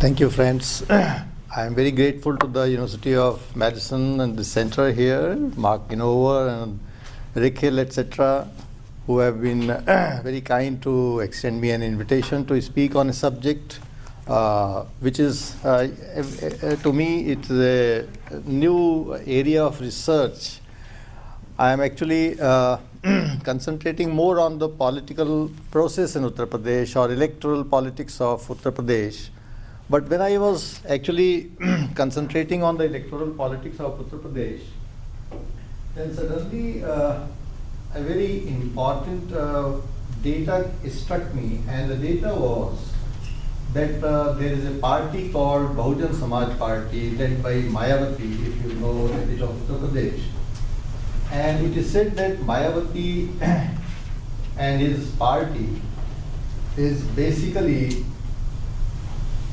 Thank you, friends. I am very grateful to the University of Madison and the center here, Mark Inover and Rick Hill, etc., who have been very kind to extend me an invitation to speak on a subject which is, to me, it's a new area of research. I am actually concentrating more on the political process in Uttar Pradesh or electoral politics of Uttar Pradesh. But when I was actually concentrating on the electoral politics of Uttar Pradesh, then suddenly a very important data struck me, and the data was that there is a party called Bahujan Samaj Party led by Mayawati, if you know a bit of Uttar Pradesh. And it is said that Mayawati and his party is basically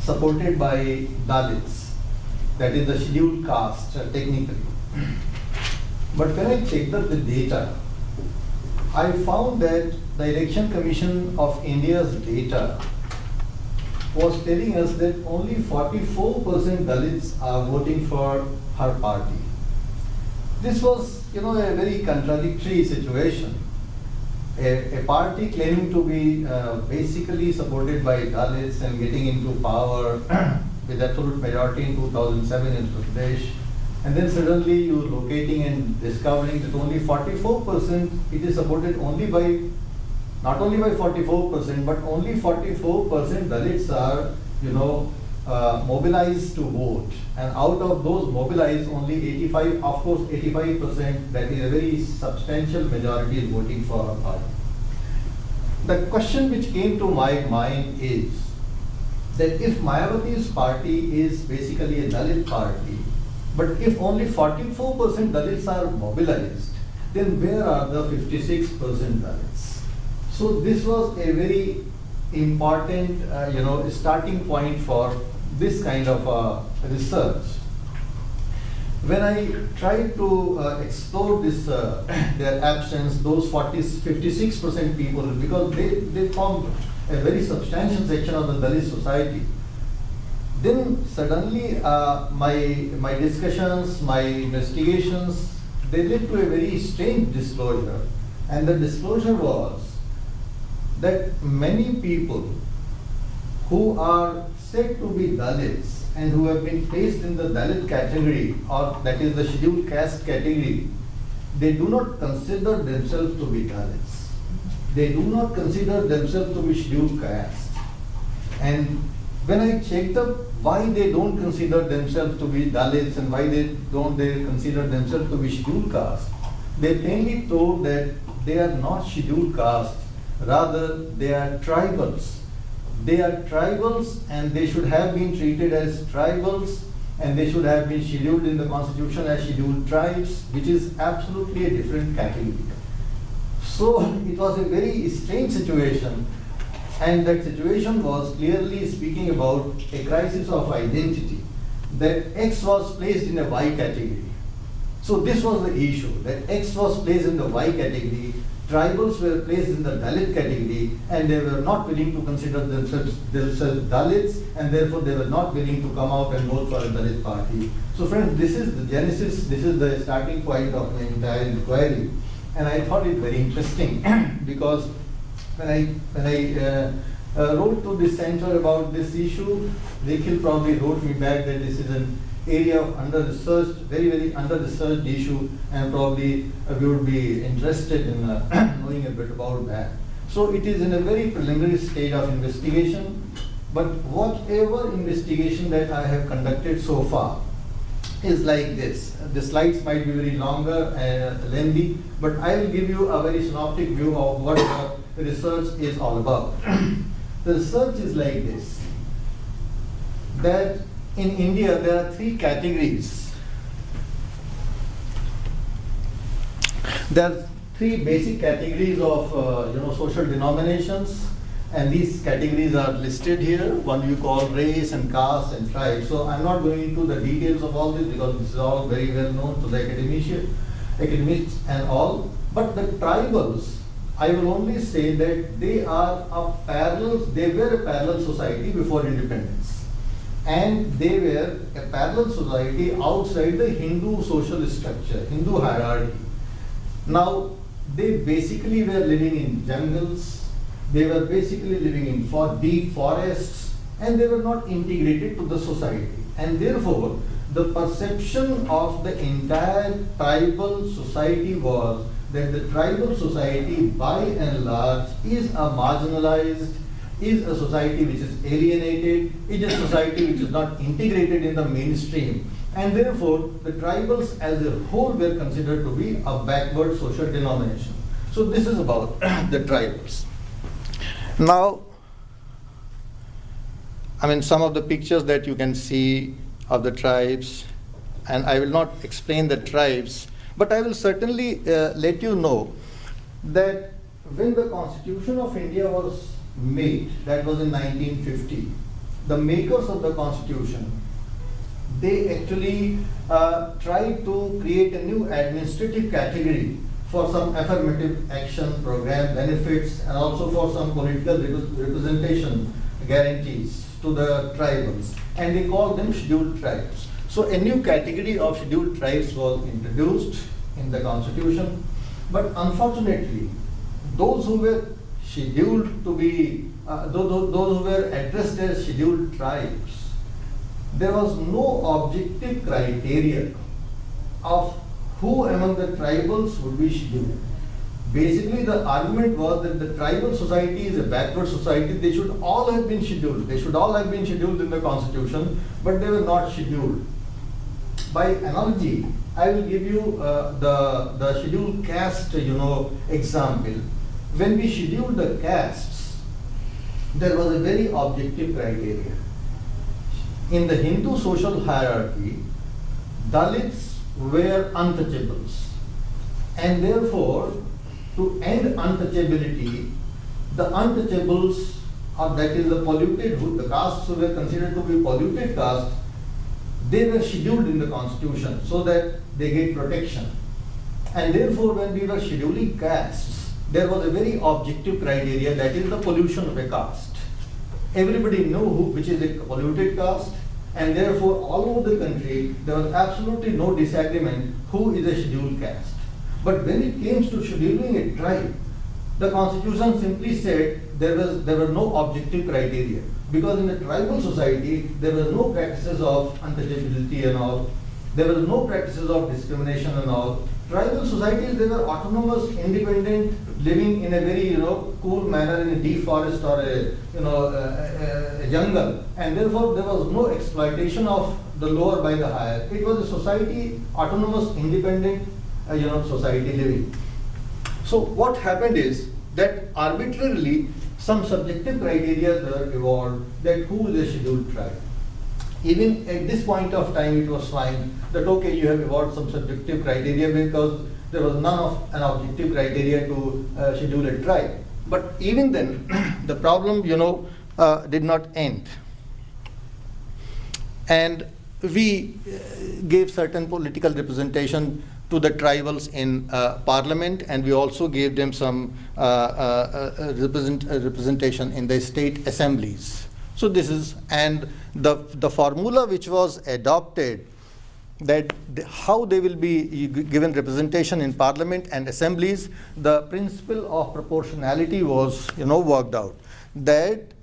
supported by dalits, that is the scheduled caste technically. But when I checked up the data, I found that the Election Commission of India's data was telling us that only 44% dalits are voting for her party. This was, a very contradictory situation. A party claiming to be basically supported by dalits and getting into power with absolute majority in 2007 in Uttar Pradesh, and then suddenly you locating and discovering that only 44%, it is supported only by, not only by 44%, but only 44% dalits are, mobilized to vote. And out of those mobilized, only 85%, of course 85%, that is a very substantial majority is voting for a party. The question which came to my mind is that if Mayawati's party is basically a Dalit party, but if only 44% Dalits are mobilized, then where are the 56% Dalits? So this was a very important, starting point for this kind of research. When I tried to explore this, their absence, those 56% people, because they form a very substantial section of the Dalit society, then suddenly my discussions, my investigations, they led to a very strange disclosure. And the disclosure was that many people who are said to be Dalits and who have been placed in the Dalit category, or that is the scheduled caste category, they do not consider themselves to be Dalits. They do not consider themselves to be scheduled caste. And when I checked up why they don't consider themselves to be Dalits and why they consider themselves to be scheduled caste, they plainly told that they are not scheduled caste, rather they are tribals. They are tribals and they should have been treated as tribals, and they should have been scheduled in the constitution as scheduled tribes, which is absolutely a different category. So it was a very strange situation, and that situation was clearly speaking about a crisis of identity, that X was placed in a Y category. So this was the issue, that X was placed in the Y category, tribals were placed in the Dalit category, and they were not willing to consider themselves Dalits, and therefore they were not willing to come out and vote for a Dalit party. So friends, this is the genesis, this is the starting point of my entire inquiry. And I thought it very interesting because when I wrote to the center about this issue, Nikhil probably wrote me back that this is an area of under-researched, very, very under-researched issue, and probably we would be interested in knowing a bit about that. So it is in a very preliminary stage of investigation, but whatever investigation that I have conducted so far is like this. The slides might be very longer and lengthy, but I will give you a very synoptic view of what the research is all about. The research is like this, that in India, there are three categories. There are three basic categories of social denominations, and these categories are listed here. One you call race and caste and tribe. So I'm not going into the details of all this because this is all very well known to the academics and all. But the tribals, I will only say that they were a parallel society before independence. and they were a parallel society outside the Hindu social structure, Hindu hierarchy. Now, they basically were living in jungles, they were basically living in deep forests, and they were not integrated to the society. And therefore, the perception of the entire tribal society was that the tribal society by and large is a marginalized, is a society which is alienated, is a society which is not integrated in the mainstream. And therefore, the tribals as a whole were considered to be a backward social denomination. So this is about the tribals. Now, I mean, some of the pictures that you can see of the tribes, and I will not explain the tribes, but I will certainly let you know that when the Constitution of India was made, that was in 1950, the makers of the Constitution, they actually tried to create a new administrative category for some affirmative action program benefits and also for some political representation guarantees to the tribals, and they called them scheduled tribes. So a new category of scheduled tribes was introduced in the Constitution, but unfortunately, those who were scheduled to be, those who were addressed as scheduled tribes, there was no objective criteria of who among the tribals would be scheduled. Basically, the argument was that the tribal society is a backward society. They should all have been scheduled. They should all have been scheduled in the Constitution, but they were not scheduled. By analogy, I will give you the scheduled caste, example. When we scheduled the castes, there was a very objective criteria. In the Hindu social hierarchy, dalits were untouchables, and therefore, to end untouchability, the untouchables, or that is the polluted, the castes who were considered to be polluted caste, they were scheduled in the Constitution so that they get protection. And therefore, when we were scheduling castes, there was a very objective criteria, that is the pollution of a caste. Everybody knew which is a polluted caste, and therefore all over the country there was absolutely no disagreement who is a scheduled caste. But when it came to scheduling a tribe, the Constitution simply said there were no objective criteria, because in the tribal society there were no practices of untouchability and all, there were no practices of discrimination and all. Tribal societies, they were autonomous, independent, living in a very cool manner in a deep forest or a jungle, and therefore there was no exploitation of the lower by the higher. It was a society, autonomous, independent, society living. So what happened is that arbitrarily some subjective criteria were evolved that who is a scheduled tribe. Even at this point of time, it was fine that okay, you have evolved some subjective criteria because there was none of an objective criteria to schedule a tribe. But even then, the problem, did not end. And we gave certain political representation to the tribals in parliament, and we also gave them some representation in the state assemblies. So this is, and the formula which was adopted, that how they will be given representation in parliament and assemblies, the principle of proportionality was worked out, that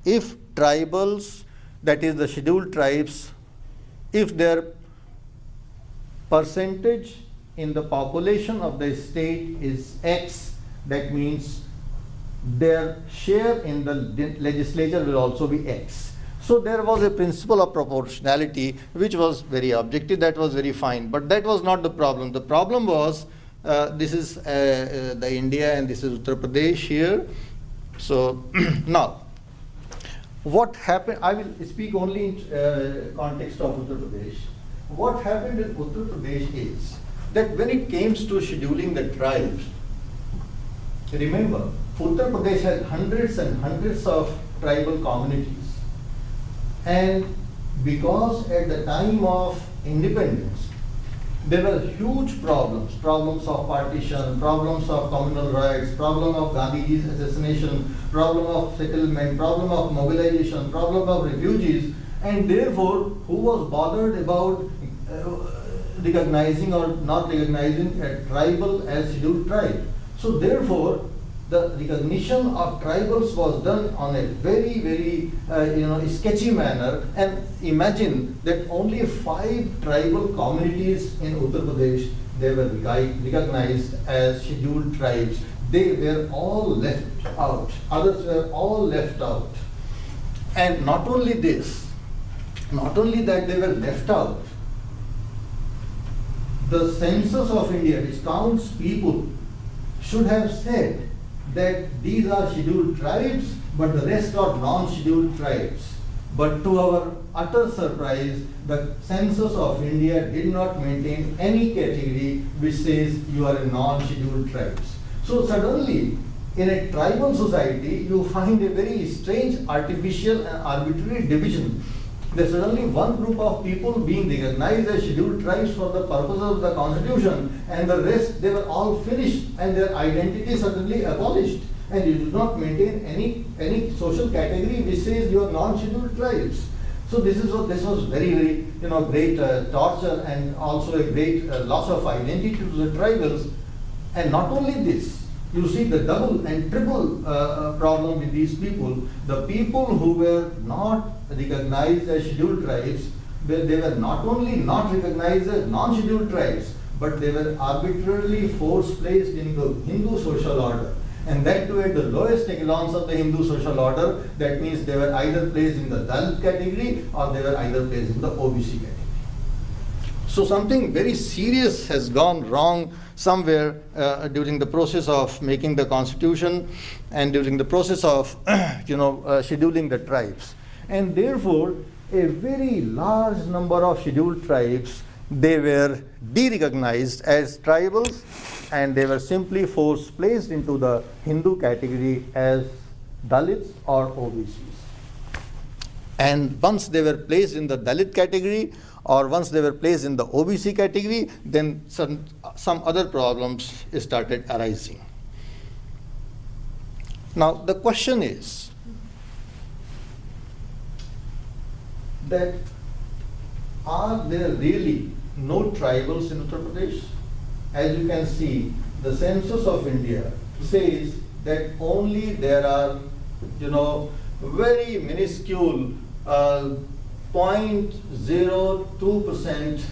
if tribals, that is the scheduled tribes, if their percentage in the population of the state is X, that means their share in the legislature will also be X. So there was a principle of proportionality which was very objective, that was very fine, but that was not the problem. The problem was, this is the India and this is Uttar Pradesh here. So now, what happened, I will speak only in context of Uttar Pradesh. What happened in Uttar Pradesh is that when it came to scheduling the tribes, remember, Uttar Pradesh had hundreds and hundreds of tribal communities. And because at the time of independence, there were huge problems of partition, problems of communal rights, problem of Gandhiji's assassination, problem of settlement, problem of mobilization, problem of refugees, And therefore, who was bothered about recognizing or not recognizing a tribal as scheduled tribe? So therefore, the recognition of tribals was done on a very, very sketchy manner. And imagine that only 5 tribal communities in Uttar Pradesh, they were recognized as scheduled tribes. They were all left out. Others were all left out. And not only this, not only that they were left out, the Census of India, which counts people, should have said that these are scheduled tribes, but the rest are non-scheduled tribes. But to our utter surprise, the Census of India did not maintain any category which says you are a non-scheduled tribes. So suddenly, in a tribal society, you find a very strange, artificial and arbitrary division. There's suddenly one group of people being recognized as scheduled tribes for the purpose of the constitution, and the rest, they were all finished and their identity suddenly abolished. And you do not maintain any social category which says you are non-scheduled tribes. So this was very, very great torture and also a great loss of identity to the tribals. And not only this, you see the double and triple problem with these people. The people who were not recognized as scheduled tribes, they were not only not recognized as non-scheduled tribes, but they were arbitrarily placed in the Hindu social order. And that too at the lowest echelons of the Hindu social order. That means they were either placed in the Dalit category or they were either placed in the OBC category. So something very serious has gone wrong somewhere during the process of making the constitution and during the process of scheduling the tribes. And therefore, a very large number of scheduled tribes, they were de-recognized as tribals, and they were simply placed into the Hindu category as Dalits or OBCs. And once they were placed in the Dalit category, or once they were placed in the OBC category, then some other problems started arising. Now the question is that are there really no tribals in Uttar Pradesh? As you can see, the Census of India says that only there are very minuscule 0.02%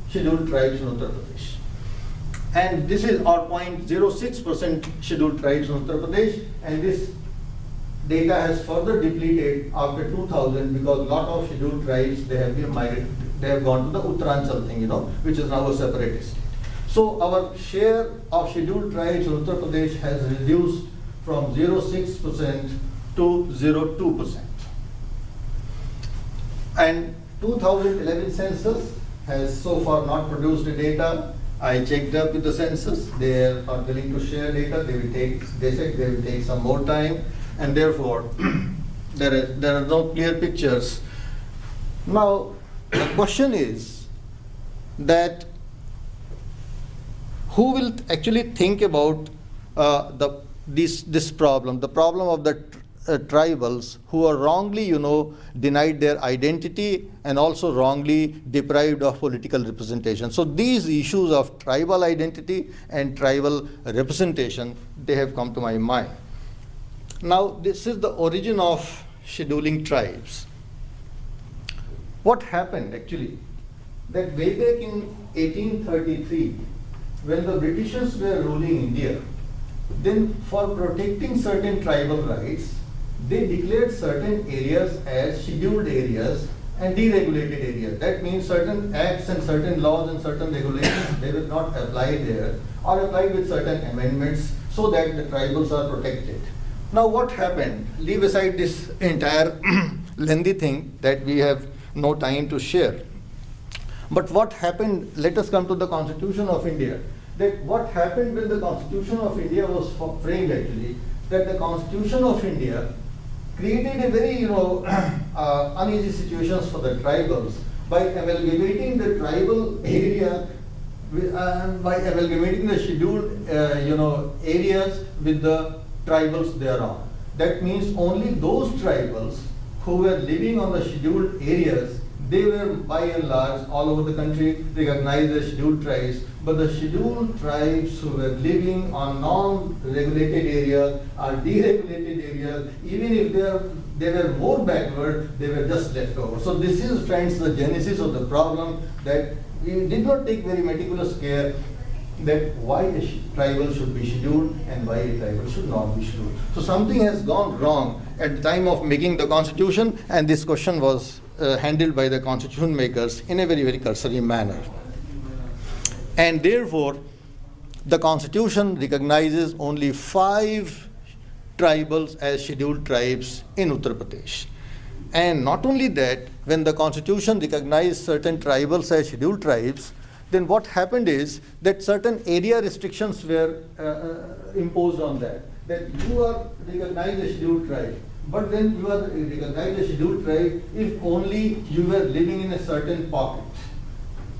scheduled tribes in Uttar Pradesh. And this is or 0.06% scheduled tribes in Uttar Pradesh, and this data has further depleted after 2000 because a lot of scheduled tribes, they have been migrated, they have gone to the Uttaranchal thing, which is now a separate state. So our share of scheduled tribes in Uttar Pradesh has reduced from 0.6% to 0.2%. And 2011 census has so far not produced the data. I checked up with the census. They are not willing to share data. They said they will take some more time, and therefore there are no clear pictures. Now the question is that who will actually think about this problem, the problem of the tribals who are wrongly, denied their identity and also wrongly deprived of political representation. So these issues of tribal identity and tribal representation, they have come to my mind. Now this is the origin of scheduling tribes. What happened actually? That way back in 1833, when the Britishers were ruling India, then for protecting certain tribal rights, they declared certain areas as scheduled areas and deregulated areas. That means certain acts and certain laws and certain regulations, they will not apply there or apply with certain amendments so that the tribals are protected. Now what happened? Leave aside this entire lengthy thing that we have no time to share. But what happened, let us come to the Constitution of India. That what happened when the Constitution of India was framed actually, that the Constitution of India created a very uneasy situations for the tribals by amalgamating the tribal area by amalgamating the scheduled areas with the tribals thereon. That means only those tribals who were living on the scheduled areas, they were by and large all over the country recognized as scheduled tribes, but the scheduled tribes who were living on non-regulated areas or deregulated areas, even if they were more backward, they were just left over. So this is, friends, the genesis of the problem, that we did not take very meticulous care that why a tribal should be scheduled and why a tribal should not be scheduled. So something has gone wrong at the time of making the constitution, and this question was handled by the constitution makers in a very, very cursory manner. And therefore, the constitution recognizes only 5 tribals as scheduled tribes in Uttar Pradesh. And not only that, when the constitution recognized certain tribals as scheduled tribes, then what happened is that certain area restrictions were imposed on that. That you are recognized as scheduled tribe, but then you are recognized as scheduled tribe if only you were living in a certain pocket.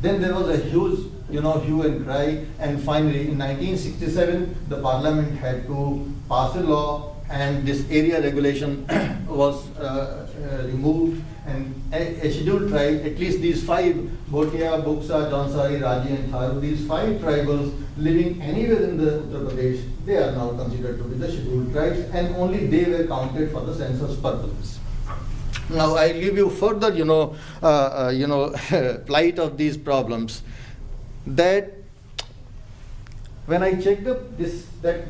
Then there was a huge, hue and cry, and finally in 1967 the parliament had to pass a law, and this area regulation was removed, and a scheduled tribe, at least these 5, Bhotia, Buksa, Jaunsari, Raji and Tharu, these 5 tribals living anywhere in the Uttar Pradesh, they are now considered to be the scheduled tribes, and only they were counted for the census purposes. Now I'll give you further, plight of these problems. That when I checked up this, that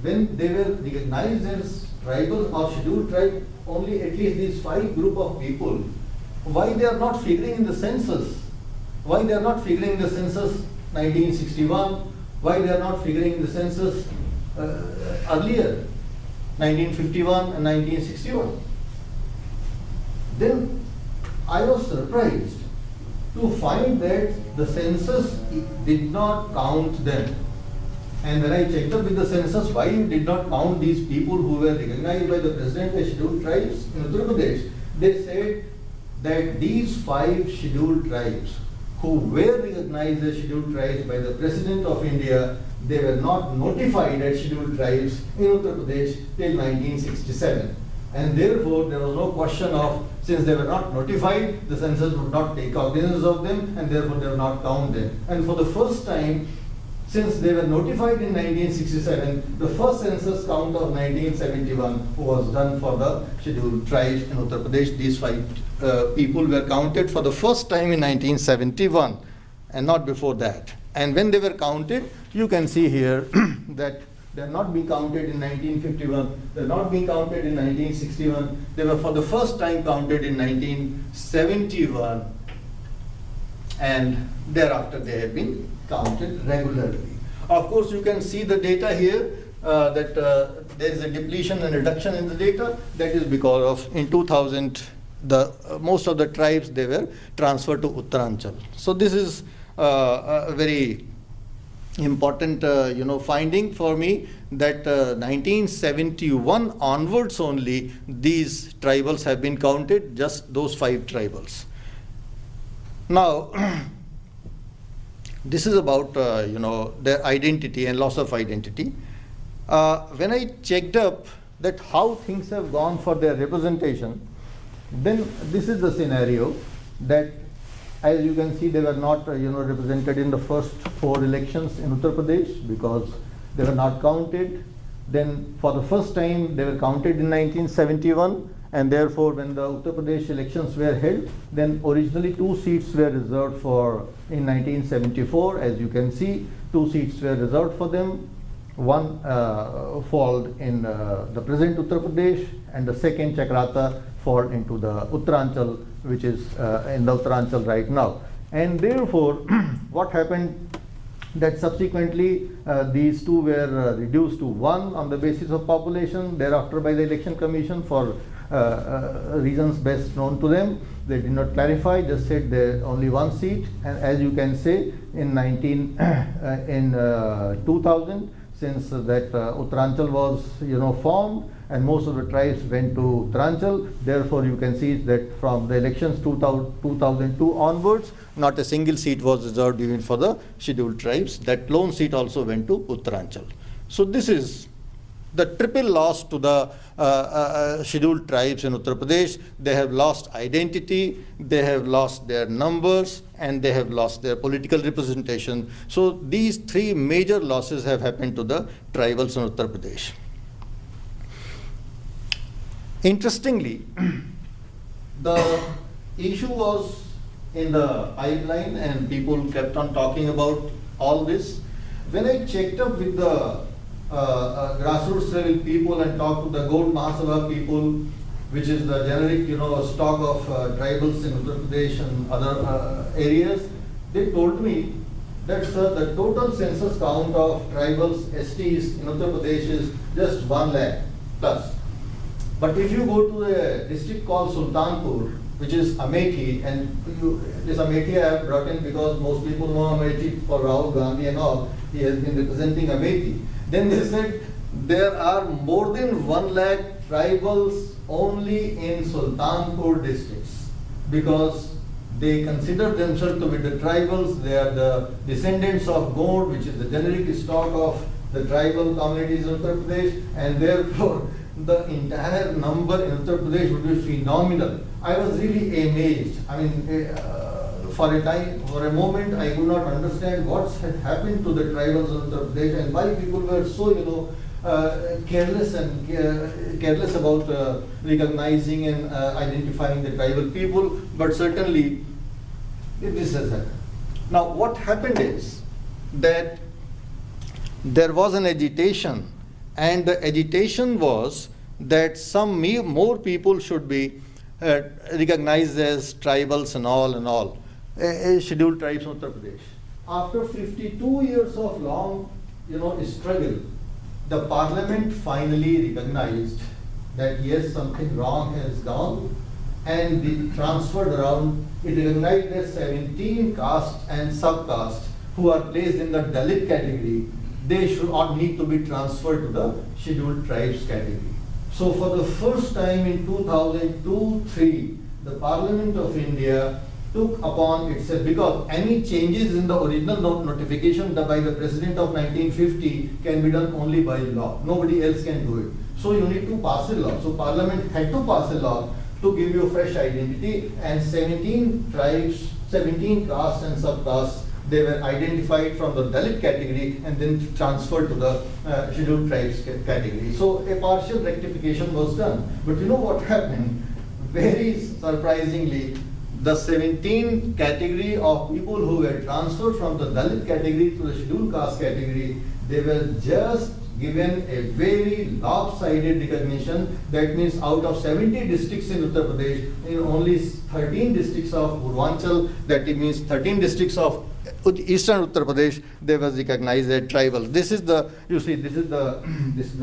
when they were recognized as tribal or scheduled tribe, only at least these 5 group of people, why they are not figuring in the census? Why they are not figuring in the census 1961? Why they are not figuring in the census earlier, 1951 and 1961? Then I was surprised to find that the census did not count them. And when I checked up with the census why you did not count these people who were recognized by the president as scheduled tribes in Uttar Pradesh, they said that these 5 scheduled tribes who were recognized as scheduled tribes by the president of India, they were not notified as scheduled tribes in Uttar Pradesh till 1967. And therefore there was no question of, since they were not notified, the census would not take cognizance of them, and therefore they will not count them. And for the first time, since they were notified in 1967, the first census count of 1971 was done for the scheduled tribes in Uttar Pradesh. These 5 people were counted for the first time in 1971 and not before that. And when they were counted, you can see here that they are not being counted in 1951, they are not being counted in 1961, they were for the first time counted in 1971, and thereafter they have been counted regularly. Of course, you can see the data here that there is a depletion and reduction in the data. That is because of in 2000 most of the tribes, they were transferred to Uttaranchal. So this is a very important finding for me, that 1971 onwards only these tribals have been counted, just those 5 tribals. Now this is about their identity and loss of identity. When I checked up that how things have gone for their representation, then this is the scenario that, as you can see, they were not represented in the first 4 elections in Uttar Pradesh because they were not counted. Then for the first time they were counted in 1971, and therefore when the Uttar Pradesh elections were held, then originally 2 seats were reserved for in 1974. As you can see, 2 seats were reserved for them. One fall in the present Uttar Pradesh, and the second Chakrata fall into the Uttaranchal, which is in the Uttaranchal right now. And therefore what happened, that subsequently these 2 were reduced to 1 on the basis of population thereafter by the Election Commission for reasons best known to them. They did not clarify, just said there only 1 seat. And as you can say, in 2000, since that Uttaranchal was formed and most of the tribes went to Uttaranchal, therefore you can see that from the elections 2002 onwards, not a single seat was reserved even for the scheduled tribes. That lone seat also went to Uttaranchal. So this is the triple loss to the scheduled tribes in Uttar Pradesh. They have lost identity, they have lost their numbers, and they have lost their political representation. So these three major losses have happened to the tribals in Uttar Pradesh. Interestingly, the issue was in the pipeline and people kept on talking about all this. When I checked up with the grassroots level people and talked to the Gold Mahasabha people, which is the generic, stock of tribals in Uttar Pradesh and other areas, they told me that, sir, the total census count of tribals, STs in Uttar Pradesh is just 1 lakh plus. But if you go to a district called Sultanpur, which is Amethi, and this Amethi I have brought in because most people know Amethi for Rahul Gandhi and all. He has been representing Amethi. Then they said there are more than 1 lakh tribals only in Sultanpur districts because they consider themselves to be the tribals. They are the descendants of Gond, which is the generic stock of the tribal communities in Uttar Pradesh, and therefore the entire number in Uttar Pradesh would be phenomenal. I was really amazed. I mean, for a moment, I could not understand what had happened to the tribals of Uttar Pradesh and why people were so, careless about recognizing and identifying the tribal people. But certainly, this has happened. Now, what happened is that there was an agitation, and the agitation was that some more people should be recognized as tribals and all, scheduled tribes of Uttar Pradesh. After 52 years of long, struggle, the parliament finally recognized that yes, something wrong has gone, and it transferred around. It recognized that 17 castes and subcastes who are placed in the Dalit category, they should not need to be transferred to the scheduled tribes category. So for the first time in 2002-03, the Parliament of India took upon itself, because any changes in the original notification by the President of 1950 can be done only by law. Nobody else can do it. So you need to pass a law. So Parliament had to pass a law to give you a fresh identity, and 17 tribes, 17 castes and subcastes, they were identified from the Dalit category and then transferred to the scheduled tribes category. So a partial rectification was done. But you know what happened? Very surprisingly, the 17 category of people who were transferred from the Dalit category to the scheduled caste category, they were just given a very lopsided recognition. That means out of 70 districts in Uttar Pradesh, in only 13 districts of Purvanchal, that means 13 districts of Eastern Uttar Pradesh, they was recognized as tribal. This is the, you see, this is the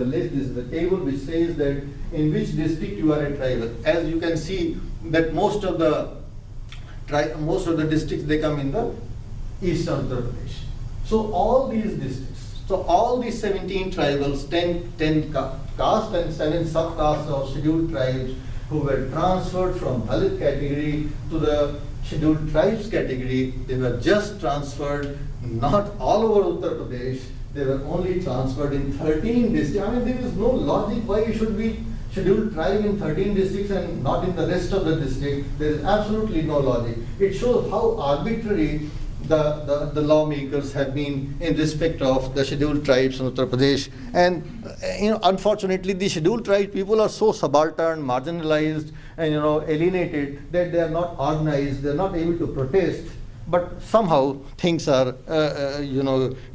list, this is the table which says that in which district you are a tribal. As you can see that most of the districts, they come in the Eastern Uttar Pradesh. So all these districts, so all these 17 tribals, 10 caste and 7 subcastes of scheduled tribes who were transferred from Dalit category to the scheduled tribes category, they were just transferred, not all over Uttar Pradesh, they were only transferred in 13 districts. I mean, there is no logic why you should be scheduled tribe in 13 districts and not in the rest of the district. There is absolutely no logic. It shows how arbitrary the lawmakers have been in respect of the scheduled tribes in Uttar Pradesh. And unfortunately, the scheduled tribes people are so subaltern, marginalized, and alienated that they are not organized. They are not able to protest. But somehow things are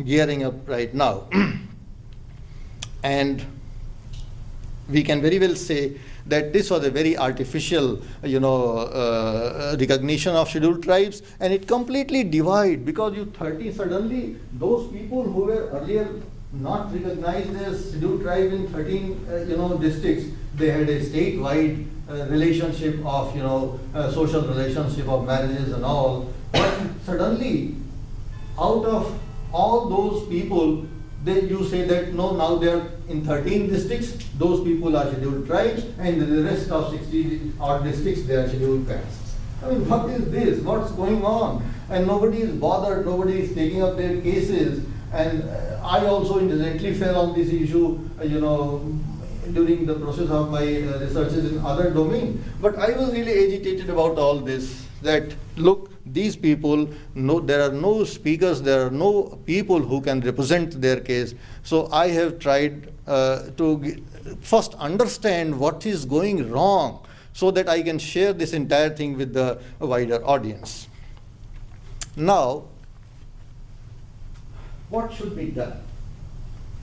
gearing up right now. And we can very well say that this was a very artificial, recognition of scheduled tribes, and it completely divided, because suddenly those people who were earlier not recognized as scheduled tribe in 13, districts, they had a statewide relationship of, social relationship of marriages and all. But suddenly, out of all those people, then you say that no, now they are in 13 districts, those people are scheduled tribes, and the rest of 60 odd districts, they are scheduled castes. I mean, what is this? What's going on? And nobody is bothered, nobody is taking up their cases. And I also incidentally fell on this issue, during the process of my researches in other domain. But I was really agitated about all this, that look, these people, there are no speakers, there are no people who can represent their case. So I have tried to first understand what is going wrong so that I can share this entire thing with the wider audience. Now, what should be done?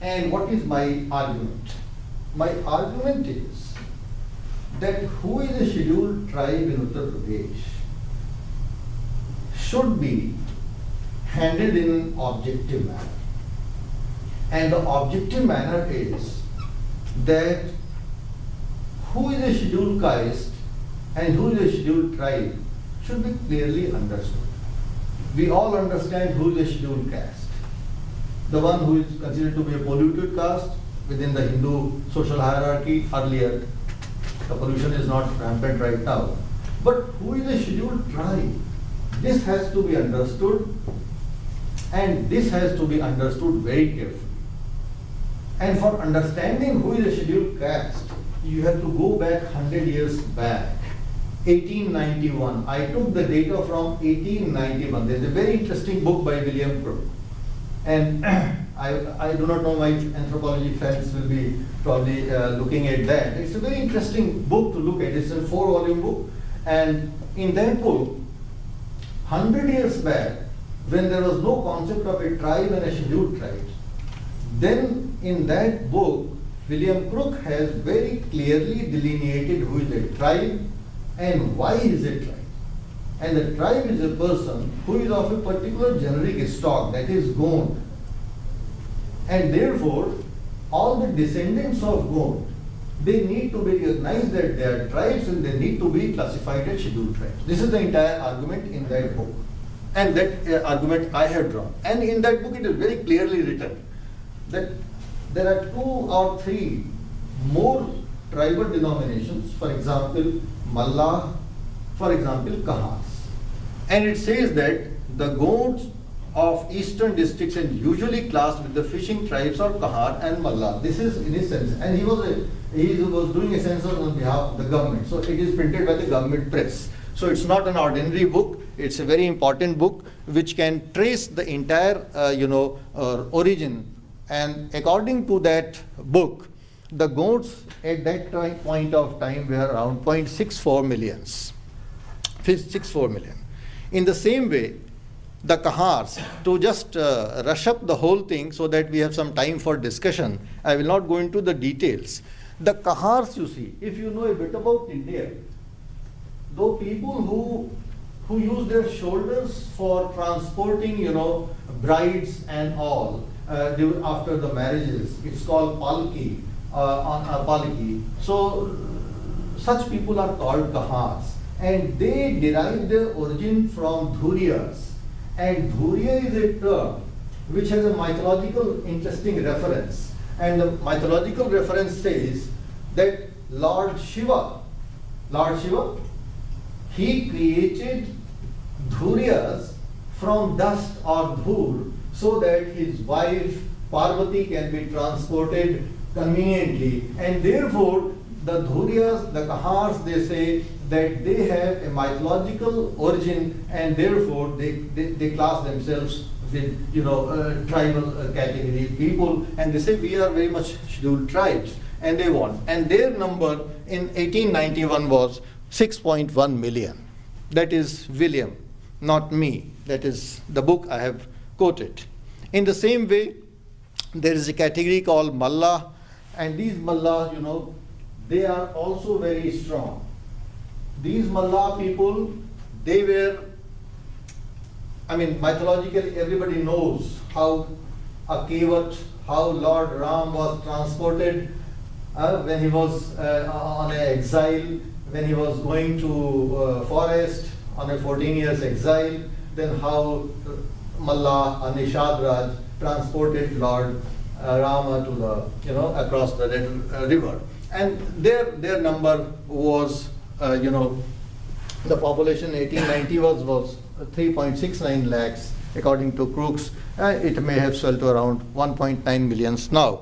And what is my argument? My argument is that who is a scheduled tribe in Uttar Pradesh should be handled in an objective manner. And the objective manner is that who is a scheduled caste and who is a scheduled tribe should be clearly understood. We all understand who is a scheduled caste. The one who is considered to be a polluted caste within the Hindu social hierarchy earlier. The pollution is not rampant right now. But who is a scheduled tribe? This has to be understood, and this has to be understood very carefully. And for understanding who is a scheduled caste, you have to go back 100 years back. 1891. I took the data from 1891. There's a very interesting book by William Crook. And I do not know, my anthropology friends will be probably looking at that. It's a very interesting book to look at. It's a 4-volume book. And in that book, 100 years back, when there was no concept of a tribe and a scheduled tribe, then in that book, William Crook has very clearly delineated who is a tribe and why is a tribe. And the tribe is a person who is of a particular generic stock, that is Gond. And therefore, all the descendants of Gond, they need to be recognized that they are tribes and they need to be classified as scheduled tribes. This is the entire argument in that book. And that argument I have drawn. And in that book it is very clearly written that there are 2 or 3 more tribal denominations, for example, Mallah, for example, Kahars. And it says that the Gonds of eastern districts and usually classed with the fishing tribes are Kahar and Mallah. This is in his sense. And he was doing a census on behalf of the government. So it is printed by the government press. So it's not an ordinary book. It's a very important book which can trace the entire origin. And according to that book, the Gonds at that point of time were around 0.64 millions. 64 million. In the same way, the Kahars, to just rush up the whole thing so that we have some time for discussion, I will not go into the details. The Kahars, you see, if you know a bit about India, though people who use their shoulders for transporting, brides and all after the marriages, it's called palki, palki. So such people are called Kahars, and they derive their origin from Dhuriyas. And Dhuriya is a term which has a mythological interesting reference. And the mythological reference says that Lord Shiva, he created Dhuriyas from dust or dhur so that his wife Parvati can be transported conveniently. And therefore, the Dhuriyas, the Kahars, they say that they have a mythological origin and therefore they class themselves with tribal category people, and they say we are very much scheduled tribes, and they want. And their number in 1891 was 6.1 million. That is William, not me. That is the book I have quoted. In the same way, there is a category called Mallah, and these Mallah, they are also very strong. These Mallah people, they were, mythologically everybody knows how a Kevat, how Lord Ram was transported when he was on an exile, when he was going to forest on a 14 years exile, then how Mallah Nishadraj transported Lord Rama to the across the river, and their number was the population in 1890 was 3.69 lakhs. according to Crooks, it may have swelled to around 1.9 millions now.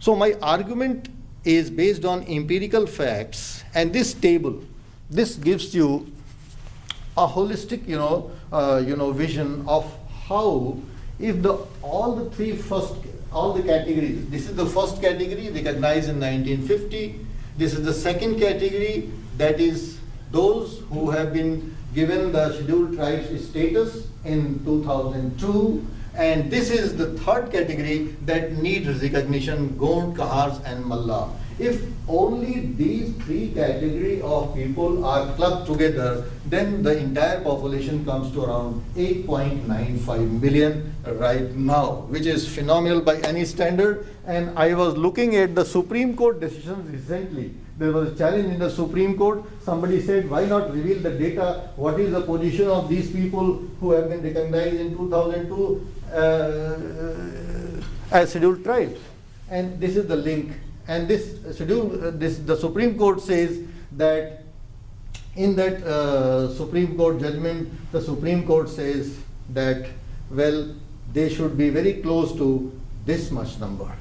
So my argument is based on empirical facts, and this table, this gives you a holistic, vision of how, if all the categories, this is the first category recognized in 1950, this is the second category, that is those who have been given the scheduled tribes status in 2002, and this is the third category that needs recognition, Gond, Kahars and Malla. If only these three categories of people are clubbed together, then the entire population comes to around 8.95 million right now, which is phenomenal by any standard. And I was looking at the Supreme Court decisions recently. There was a challenge in the Supreme Court. Somebody said, why not reveal the data? What is the position of these people who have been recognized in 2002 as scheduled tribes? And this is the link. And the Supreme Court says that in that Supreme Court judgment, the Supreme Court says that, well, they should be very close to this much number.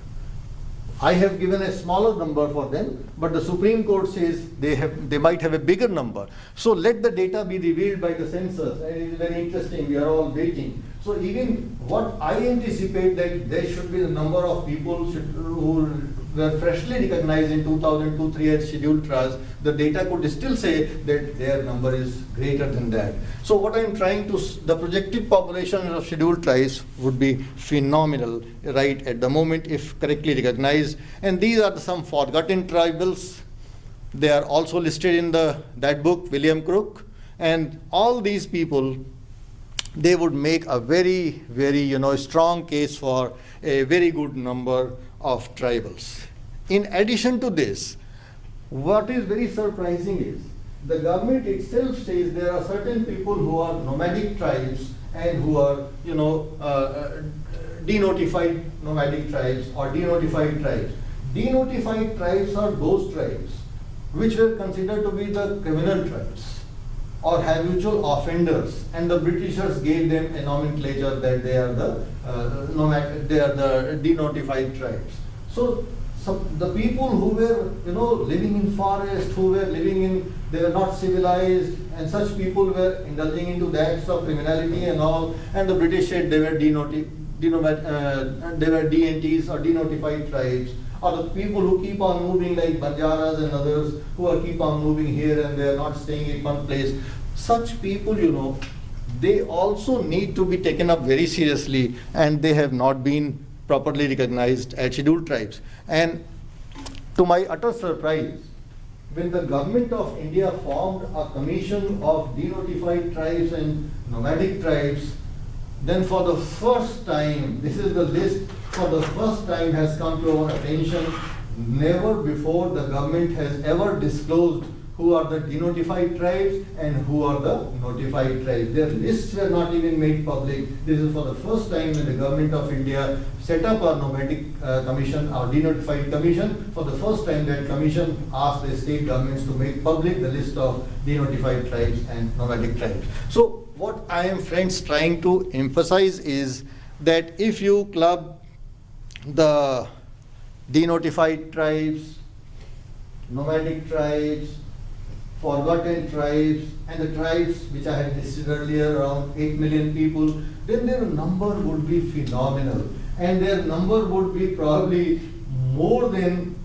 I have given a smaller number for them, but the Supreme Court says they might have a bigger number. So let the data be revealed by the census. And it is very interesting, we are all waiting. So even what I anticipate, that there should be the number of people who were freshly recognized in 2002-3 as scheduled tribes, the data could still say that their number is greater than that. So what I am trying to, the projected population of scheduled tribes would be phenomenal right at the moment if correctly recognized. And these are some forgotten tribals. They are also listed in that book, William Crook. And all these people, they would make a very, very strong case for a very good number of tribals. In addition to this, what is very surprising is the government itself says there are certain people who are nomadic tribes and who are denotified nomadic tribes or denotified tribes. Denotified tribes are those tribes which were considered to be the criminal tribes or habitual offenders, and the Britishers gave them a nomenclature that they are the denotified tribes. So the people who were living in forest, who were they were not civilized, and such people were indulging into the acts of criminality and all, and the British said they were DNTs or denotified tribes, or the people who keep on moving like Banjaras and others who are keep on moving here and they are not staying in one place. Such people, they also need to be taken up very seriously, and they have not been properly recognized as scheduled tribes. And to my utter surprise, when the government of India formed a commission of denotified tribes and nomadic tribes, then for the first time, this is the list, for the first time has come to our attention. Never before the government has ever disclosed who are the denotified tribes and who are the notified tribes. Their lists were not even made public. This is for the first time when the government of India set up a nomadic commission or denotified commission. For the first time that commission asked the state governments to make public the list of denotified tribes and nomadic tribes. So what I am, friends, trying to emphasize is that if you club the denotified tribes, nomadic tribes, forgotten tribes, and the tribes which I had listed earlier, around 8 million people, then their number would be phenomenal. And their number would be probably more than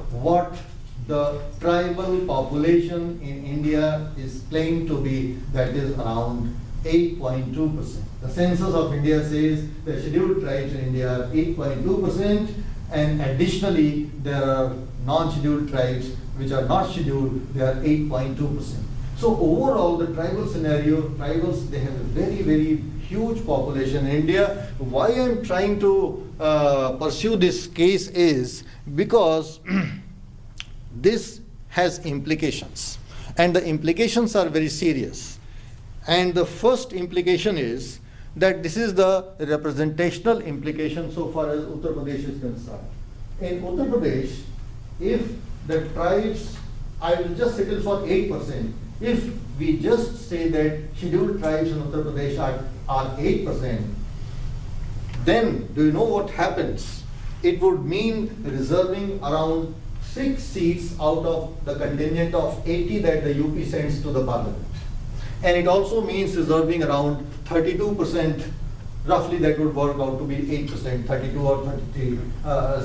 what the tribal population in India is claimed to be, that is around 8.2%. The Census of India says the scheduled tribes in India are 8.2%, and additionally there are non-scheduled tribes which are not scheduled, they are 8.2%. So overall, the tribal scenario, tribals, they have a very, very huge population in India. Why I'm trying to pursue this case is because this has implications, and the implications are very serious. And the first implication is that this is the representational implication so far as Uttar Pradesh is concerned. In Uttar Pradesh, if the tribes, I will just settle for 8%. If we just say that scheduled tribes in Uttar Pradesh are are 8%, then do you know what happens? It would mean reserving around 6 seats out of the contingent of 80 that the UP sends to the parliament. And it also means reserving around 32%, roughly that would work out to be 8%, 32 or 33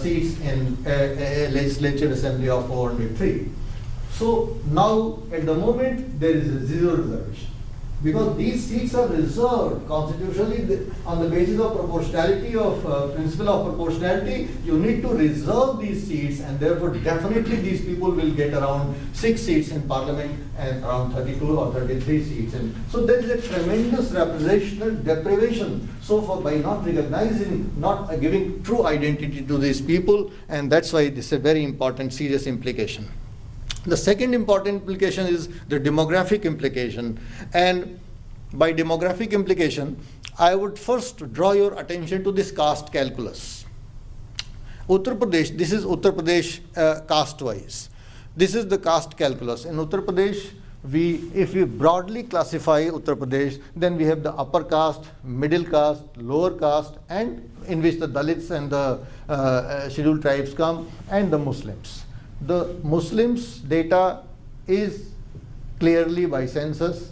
seats in a legislative assembly of 403. So now at the moment there is a zero reservation. Because these seats are reserved constitutionally on the basis of proportionality of principle of proportionality, you need to reserve these seats, and therefore definitely these people will get around 6 seats in parliament and around 32 or 33 seats. And so there is a tremendous representational deprivation. So by not recognizing, not giving true identity to these people, and that's why this is a very important, serious implication. The second important implication is the demographic implication. And by demographic implication, I would first draw your attention to this caste calculus. Uttar Pradesh, this is Uttar Pradesh caste-wise. This is the caste calculus. In Uttar Pradesh, if we broadly classify Uttar Pradesh, then we have the upper caste, middle caste, lower caste, and in which the Dalits and the scheduled tribes come, and the Muslims. The Muslims data is clearly by census.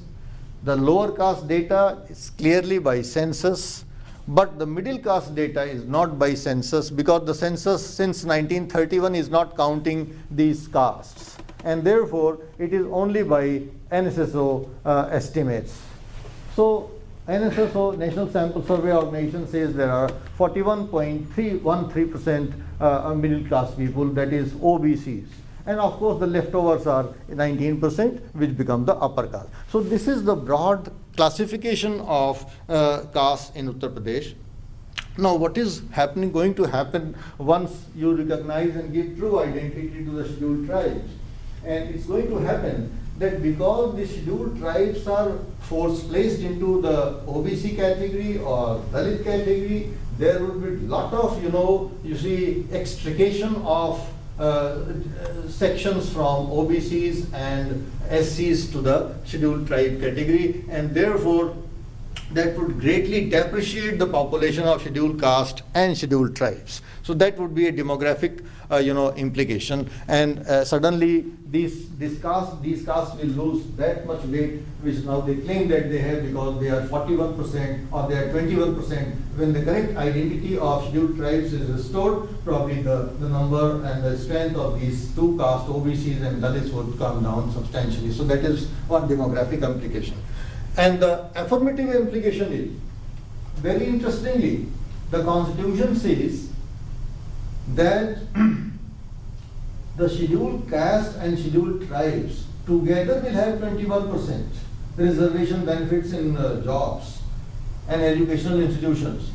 The lower caste data is clearly by census, but the middle caste data is not by census, because the census since 1931 is not counting these castes, and therefore it is only by NSSO estimates. So NSSO, National Sample Survey Organization, says there are 41.313% middle class people, that is OBCs. And of course the leftovers are 19%, which become the upper caste. So this is the broad classification of caste in Uttar Pradesh. Now what is going to happen once you recognize and give true identity to the scheduled tribes? And it's going to happen that because the scheduled tribes are placed into the OBC category or Dalit category, there will be a lot of, extrication of sections from OBCs and SCs to the scheduled tribe category, and therefore that would greatly depreciate the population of scheduled caste and scheduled tribes. So that would be a demographic implication, and suddenly these castes will lose that much weight, which now they claim that they have, because they are 41% or they are 21%. When the correct identity of scheduled tribes is restored, probably the number and the strength of these two castes, OBCs and Dalits, would come down substantially. So that is one demographic implication. And the affirmative implication is, very interestingly, the Constitution says that the scheduled caste and scheduled tribes together will have 21% reservation benefits in jobs and educational institutions.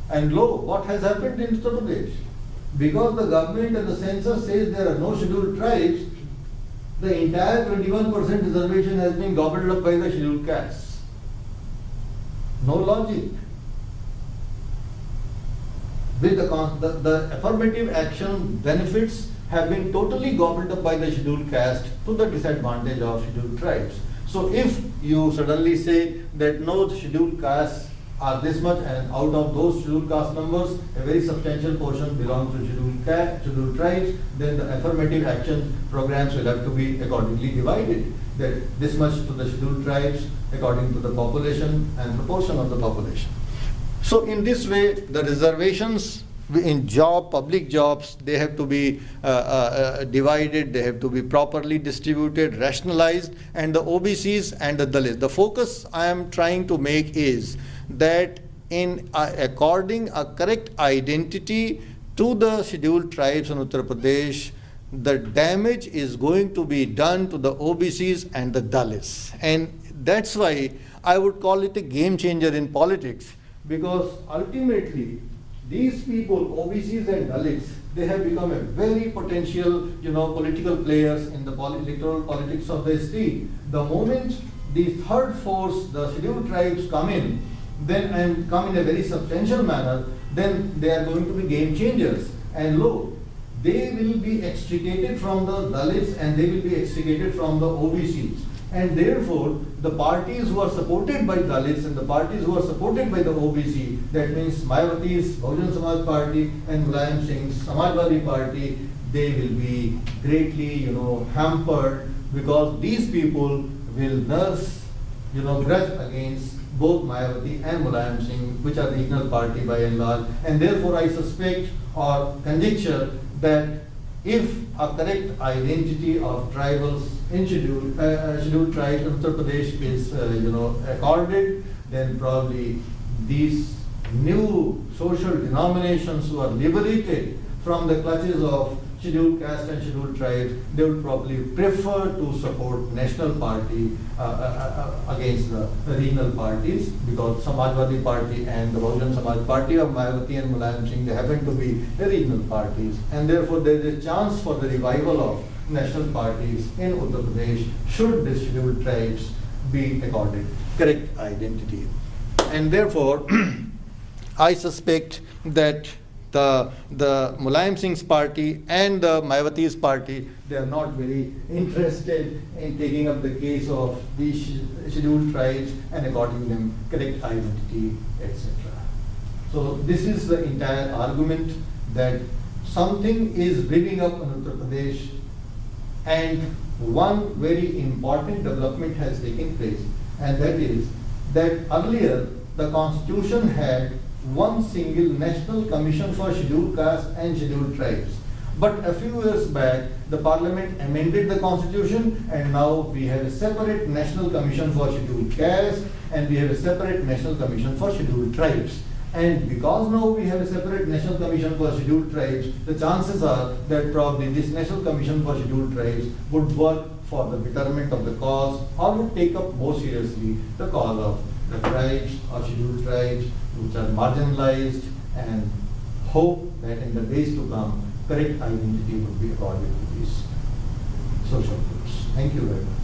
And lo, what has happened in Uttar Pradesh? Because the government and the census says there are no scheduled tribes, the entire 21% reservation has been gobbled up by the scheduled castes. No logic. With the affirmative action benefits have been totally gobbled up by the scheduled caste to the disadvantage of scheduled tribes. So if you suddenly say that no, scheduled castes are this much, and out of those scheduled caste numbers, a very substantial portion belongs to scheduled tribes, then the affirmative action programs will have to be accordingly divided. That this much to the scheduled tribes according to the population and proportion of the population. So in this way, the reservations in public jobs, they have to be divided, they have to be properly distributed, rationalized, and the OBCs and the Dalits. The focus I am trying to make is that in according a correct identity to the scheduled tribes in Uttar Pradesh, the damage is going to be done to the OBCs and the Dalits. And that's why I would call it a game changer in politics, because ultimately these people, OBCs and Dalits, they have become a very potential, political players in the electoral politics of the state. The moment the third force, the scheduled tribes, come in, and come in a very substantial manner, then they are going to be game changers. And lo, they will be extricated from the Dalits and they will be extricated from the OBCs. And therefore, the parties who are supported by Dalits and the parties who are supported by the OBC, that means Mayawati's Bahujan Samaj Party and Mulayam Singh's Samajwadi Party, they will be greatly, hampered, because these people will nurse, grudge against both Mayawati and Mulayam Singh, which are regional party by and large. And therefore, I suspect or conjecture that if a correct identity of tribals in scheduled tribes in Uttar Pradesh is, accorded, then probably these new social denominations who are liberated from the clutches of scheduled caste and scheduled tribes, they would probably prefer to support national party against the regional parties, because Samajwadi Party and the Bahujan Samaj Party of Mayawati and Mulayam Singh, they happen to be regional parties, and therefore there is a chance for the revival of national parties in Uttar Pradesh should the scheduled tribes be accorded correct identity. And therefore, I suspect that the Mulayam Singh's party and the Mayawati's party, they are not very interested in taking up the case of these scheduled tribes and according them correct identity, etc. So this is the entire argument, that something is brewing up in Uttar Pradesh, and one very important development has taken place, and that is that earlier the Constitution had one single National Commission for Scheduled Castes and Scheduled Tribes. But a few years back, the Parliament amended the Constitution, and now we have a separate National Commission for Scheduled Castes and we have a separate National Commission for Scheduled Tribes. And because now we have a separate National Commission for Scheduled Tribes, the chances are that probably this National Commission for Scheduled Tribes would work for the betterment of the cause, or would take up more seriously the cause of the tribes or scheduled tribes which are marginalized, and hope that in the days to come, correct identity would be accorded to these social groups. Thank you very much.